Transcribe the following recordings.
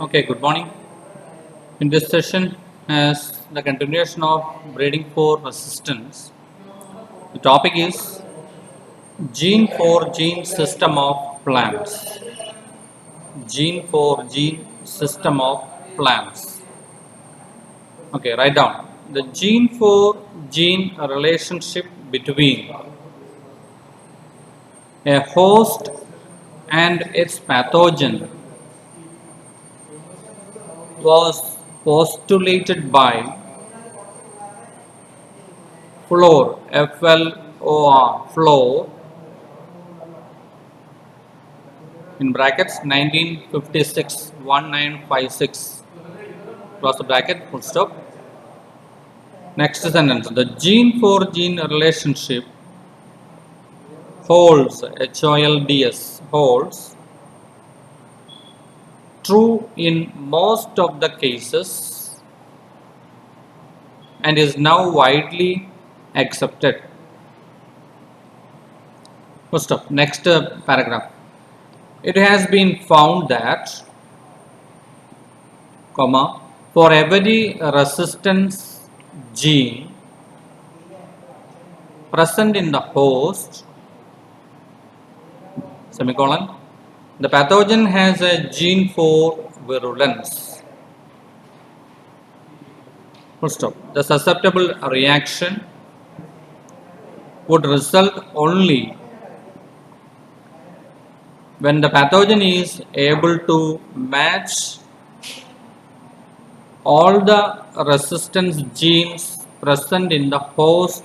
Okay, good morning. In this session, as the continuation of breeding for resistance, the topic is gene for gene system of plants. Gene for gene system of plants. Okay, write down the gene for gene relationship between a host and its pathogen was postulated by Floor, F-L-O-R, Floor, in brackets 1956 1956, close the bracket, full stop. Next sentence, the gene for gene relationship holds, HOLDS, holds true in most of the cases and is now widely accepted. Full stop. Next paragraph, it has been found that, comma, for every resistance gene present in the host, semicolon, the pathogen has a gene for virulence. Full stop. The susceptible reaction would result only when the pathogen is able to match all the resistance genes present in the host.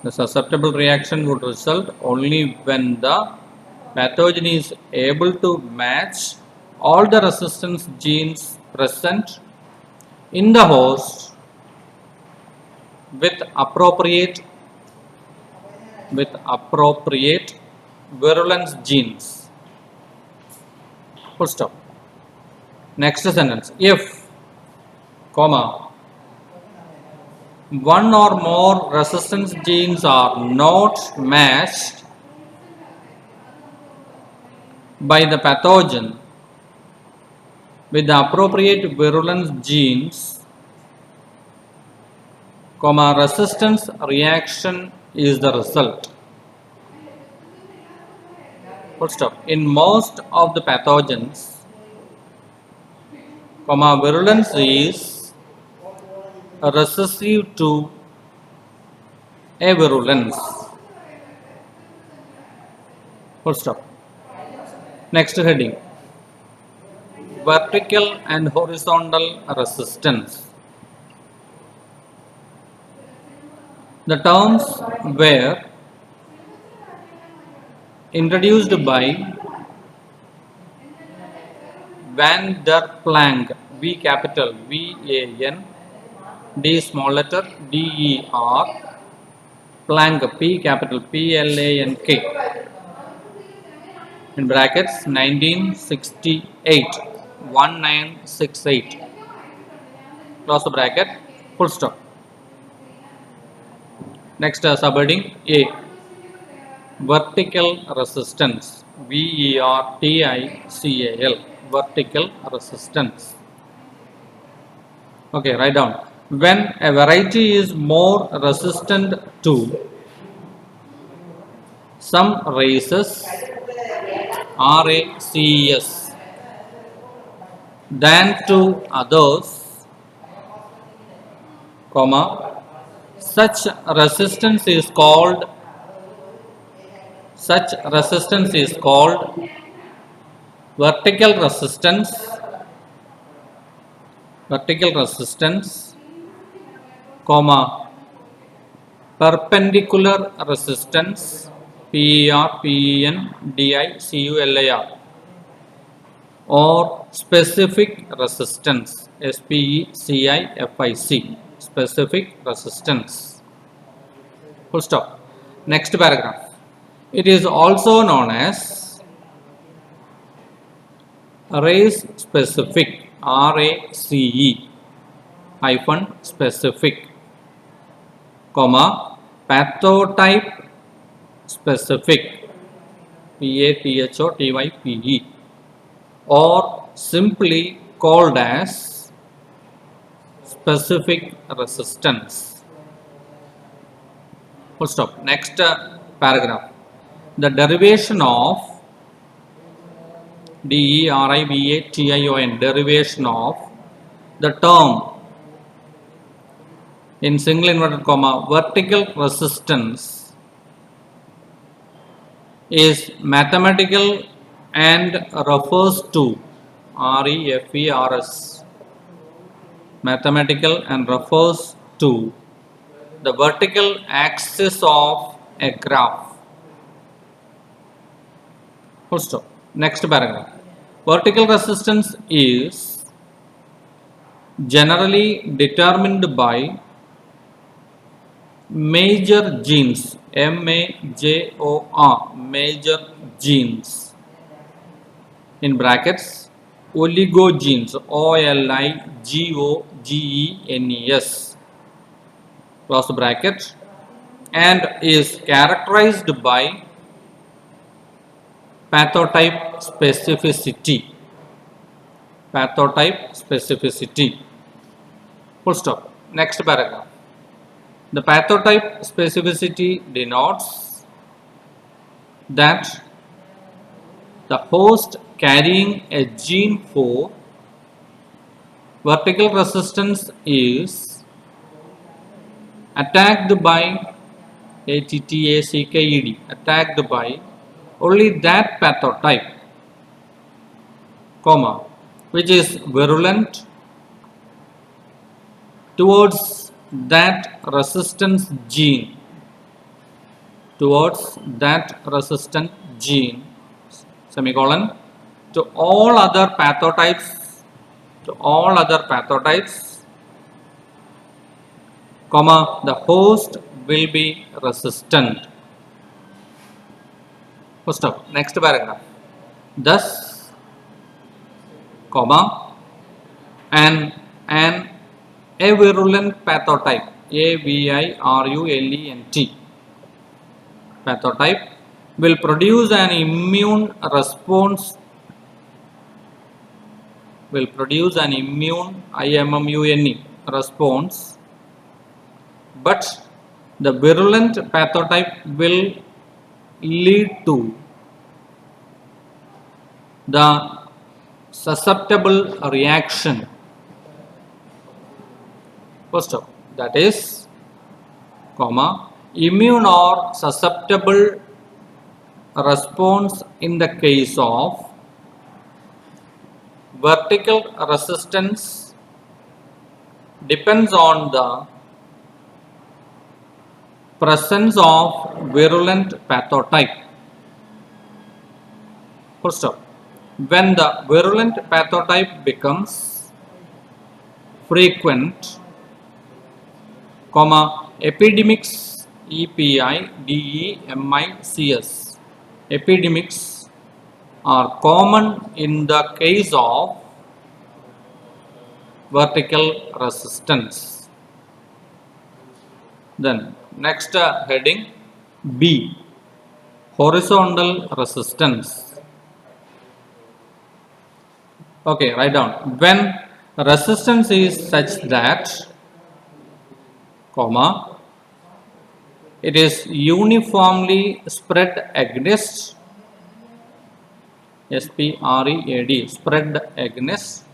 The susceptible reaction would result only when the pathogen is able to match all the resistance genes present in the host with appropriate virulence genes. Full stop. Next sentence. If, comma, one or more resistance genes are not matched by the pathogen with the appropriate virulence genes, comma, resistance reaction is the result. Full stop. In most of the pathogens, comma, virulence is recessive to a virulence. Full stop. Next heading, vertical and horizontal resistance. The terms were introduced by Van der Planck, V capital V-A-N, D small letter D-E-R, Planck, P capital P-L-A-N-K, in brackets 1968, 1968, close the bracket, full stop. Next subheading A, vertical resistance, V-E-R-T-I-C-A-L, vertical resistance. Okay, write down. When a variety is more resistant to some races, RACS, than to others, comma, such resistance is called vertical resistance, comma, perpendicular resistance, PERPENDICULAR, or specific resistance, SPECIFIC, specific resistance. Full stop. Next paragraph. It is also known as race specific, RACE hyphen specific, comma, pathotype specific, PATHOTYPE, or simply called as specific resistance. Full stop. Next paragraph. The derivation of DERIVATION, derivation of the term in single inverted comma vertical resistance is mathematical and refers to REFERS, mathematical and refers to the vertical axis of a graph. Full stop. Next paragraph. Vertical resistance is generally determined by major genes, MAJOR, major genes, in brackets, oligogenes, OLIGOGENES, close bracket, and is characterized by pathotype specificity. Pathotype specificity. Full stop. Next paragraph. The pathotype specificity denotes that the host carrying a gene for vertical resistance is attacked by ATTACKED, attacked by only that pathotype, comma, which is virulent towards that resistance gene, semicolon, to all other pathotypes, comma, the host will be resistant. First up, next paragraph. Thus, comma, an avirulent pathotype, AVIRULENT pathotype will produce an immune response, IMMUNE response, but the virulent pathotype will lead to the susceptible reaction. First up, that is, comma, immune or susceptible response in the case of vertical resistance depends on the presence of virulent pathotype. Full stop. When the virulent pathotype becomes frequent, comma, epidemics, EPIDEMICS, epidemics are common in the case of vertical resistance. Then next heading, B, horizontal resistance. Okay, write down. When resistance is such that, comma, it is uniformly spread against, SPREAD, spread against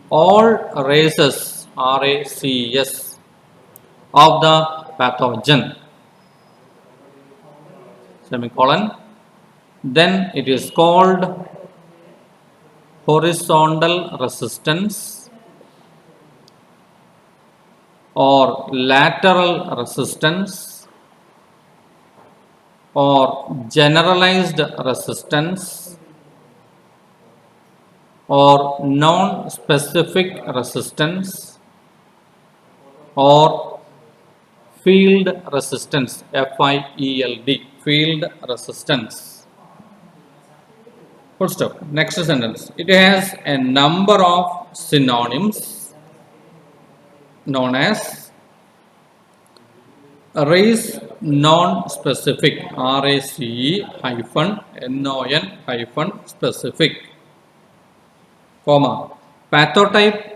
all races, RACS, of the pathogen, semicolon, then it is called horizontal resistance or lateral resistance or generalized resistance or non-specific resistance or field resistance, FIELD, field resistance. Full stop. Next sentence. It has a number of synonyms known as race non-specific, RACE-NON-specific, comma, pathotype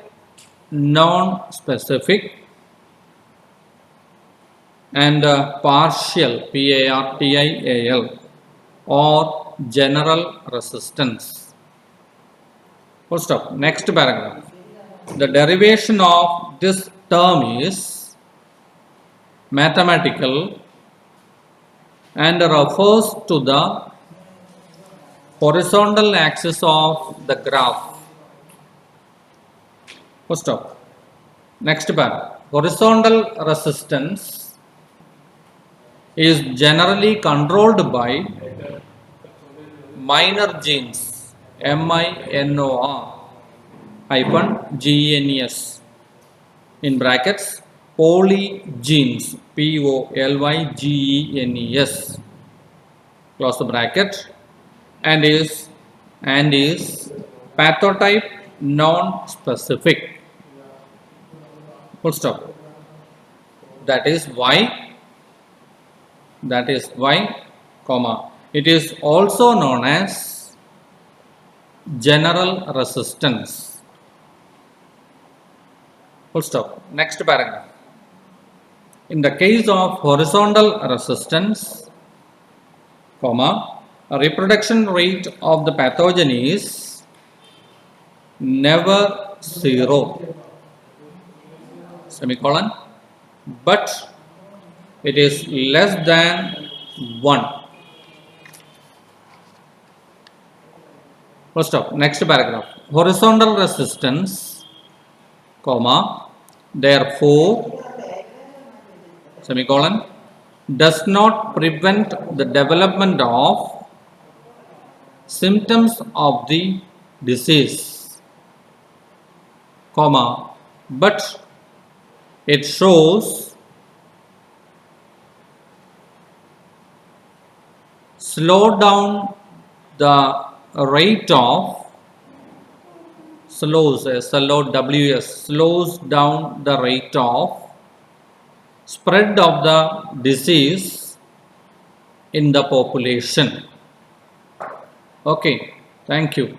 non-specific, and partial, PARTIAL, or general resistance. Full stop. Next paragraph. The derivation of this term is mathematical and refers to the horizontal axis of the graph. Full stop. Next paragraph. Horizontal resistance is generally controlled by minor genes, MINOR-GENES, in brackets, polygenes, POLYGENES, close the bracket, and is pathotype non-specific. Full stop. That is why, comma, it is also known as general resistance. Full stop. Next paragraph. In the case of horizontal resistance, comma, a reproduction rate of the pathogen is never 0, semicolon, but it is less than 1. Full stop. Next paragraph. Horizontal resistance, comma, therefore, semicolon, does not prevent the development of symptoms of the disease, comma, but it shows slow down the rate of slows down the rate of spread of the disease in the population. Okay, thank you.